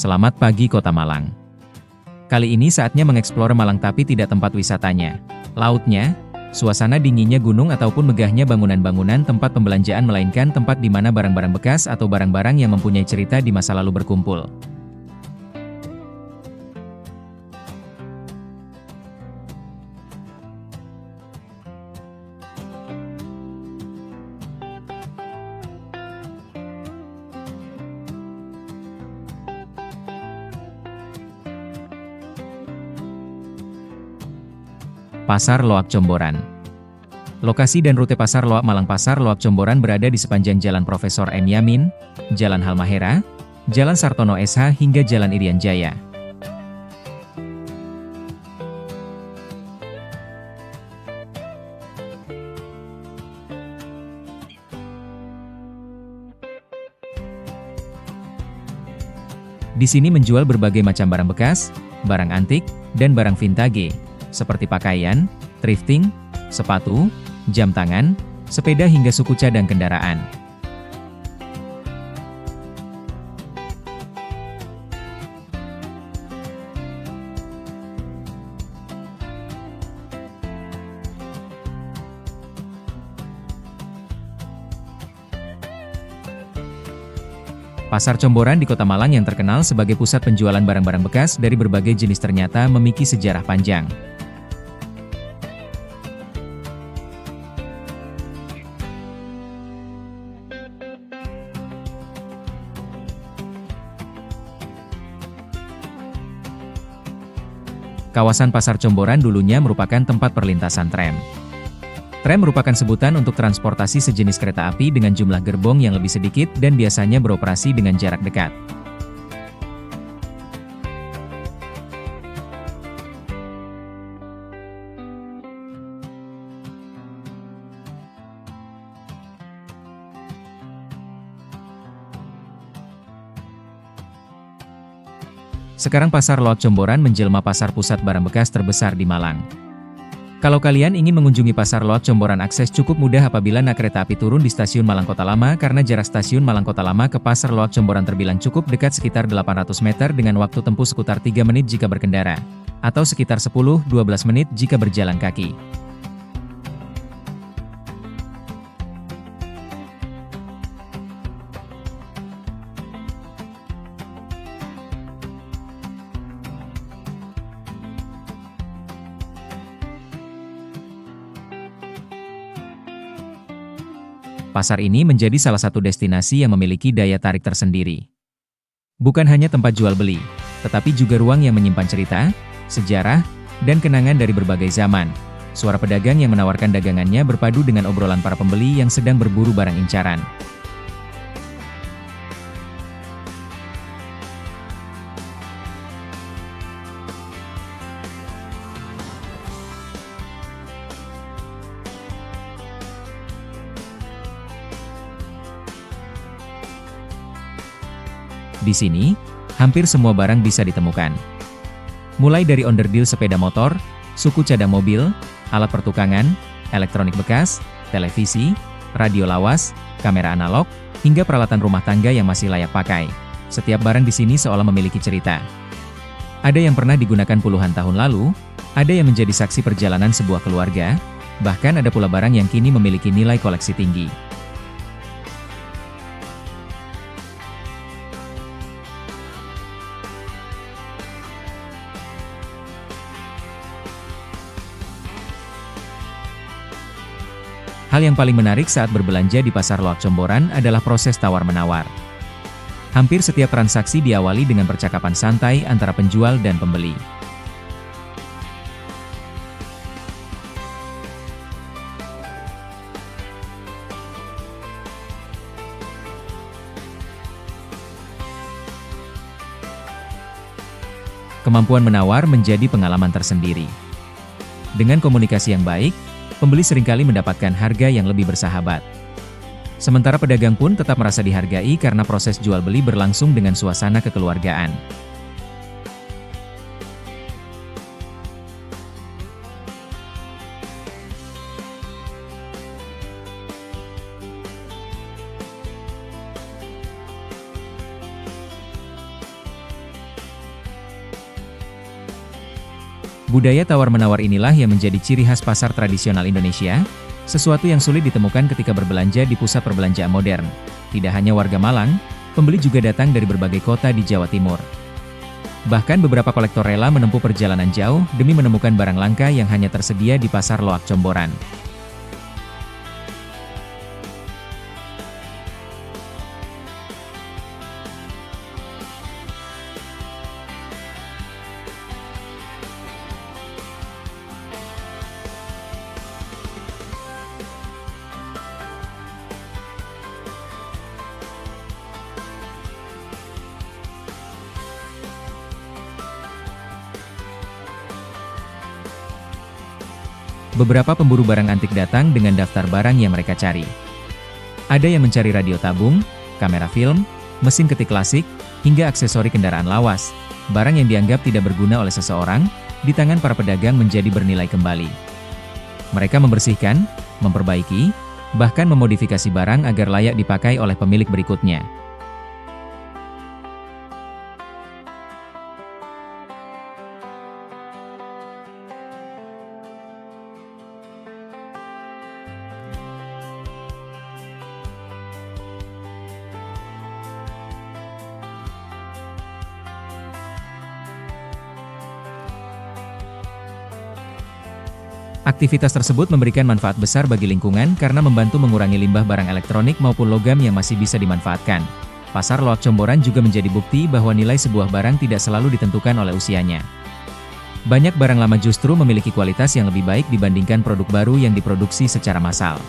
Selamat pagi Kota Malang. Kali ini saatnya mengeksplor Malang tapi tidak tempat wisatanya. Lautnya, suasana dinginnya gunung ataupun megahnya bangunan-bangunan tempat pembelanjaan melainkan tempat di mana barang-barang bekas atau barang-barang yang mempunyai cerita di masa lalu berkumpul. Pasar Loak Comboran. Lokasi dan rute Pasar Loak Malang. Pasar Loak Comboran berada di sepanjang Jalan Profesor M. Yamin, Jalan Halmahera, Jalan Sartono SH hingga Jalan Irian Jaya. Di sini menjual berbagai macam barang bekas, barang antik, dan barang vintage, seperti pakaian, thrifting, sepatu, jam tangan, sepeda hingga suku cadang kendaraan. Pasar Comboran di Kota Malang yang terkenal sebagai pusat penjualan barang-barang bekas dari berbagai jenis ternyata memiliki sejarah panjang. Kawasan Pasar Comboran dulunya merupakan tempat perlintasan tram. Tram merupakan sebutan untuk transportasi sejenis kereta api dengan jumlah gerbong yang lebih sedikit dan biasanya beroperasi dengan jarak dekat. Sekarang Pasar Loak Comboran menjelma pasar pusat barang bekas terbesar di Malang. Kalau kalian ingin mengunjungi Pasar Loak Comboran, akses cukup mudah apabila naik kereta api turun di stasiun Malang Kota Lama karena jarak stasiun Malang Kota Lama ke Pasar Loak Comboran terbilang cukup dekat, sekitar 800 meter dengan waktu tempuh sekitar 3 menit jika berkendara, atau sekitar 10-12 menit jika berjalan kaki. Pasar ini menjadi salah satu destinasi yang memiliki daya tarik tersendiri. Bukan hanya tempat jual beli, tetapi juga ruang yang menyimpan cerita, sejarah, dan kenangan dari berbagai zaman. Suara pedagang yang menawarkan dagangannya berpadu dengan obrolan para pembeli yang sedang berburu barang incaran. Di sini, hampir semua barang bisa ditemukan. Mulai dari onderdil sepeda motor, suku cadang mobil, alat pertukangan, elektronik bekas, televisi, radio lawas, kamera analog, hingga peralatan rumah tangga yang masih layak pakai. Setiap barang di sini seolah memiliki cerita. Ada yang pernah digunakan puluhan tahun lalu, ada yang menjadi saksi perjalanan sebuah keluarga, bahkan ada pula barang yang kini memiliki nilai koleksi tinggi. Hal yang paling menarik saat berbelanja di Pasar Loak Comboran adalah proses tawar-menawar. Hampir setiap transaksi diawali dengan percakapan santai antara penjual dan pembeli. Kemampuan menawar menjadi pengalaman tersendiri. Dengan komunikasi yang baik, pembeli seringkali mendapatkan harga yang lebih bersahabat. Sementara pedagang pun tetap merasa dihargai karena proses jual beli berlangsung dengan suasana kekeluargaan. Budaya tawar-menawar inilah yang menjadi ciri khas pasar tradisional Indonesia, sesuatu yang sulit ditemukan ketika berbelanja di pusat perbelanjaan modern. Tidak hanya warga Malang, pembeli juga datang dari berbagai kota di Jawa Timur. Bahkan beberapa kolektor rela menempuh perjalanan jauh demi menemukan barang langka yang hanya tersedia di Pasar Loak Comboran. Beberapa pemburu barang antik datang dengan daftar barang yang mereka cari. Ada yang mencari radio tabung, kamera film, mesin ketik klasik, hingga aksesori kendaraan lawas. Barang yang dianggap tidak berguna oleh seseorang, di tangan para pedagang menjadi bernilai kembali. Mereka membersihkan, memperbaiki, bahkan memodifikasi barang agar layak dipakai oleh pemilik berikutnya. Aktivitas tersebut memberikan manfaat besar bagi lingkungan karena membantu mengurangi limbah barang elektronik maupun logam yang masih bisa dimanfaatkan. Pasar Loak Comboran juga menjadi bukti bahwa nilai sebuah barang tidak selalu ditentukan oleh usianya. Banyak barang lama justru memiliki kualitas yang lebih baik dibandingkan produk baru yang diproduksi secara massal.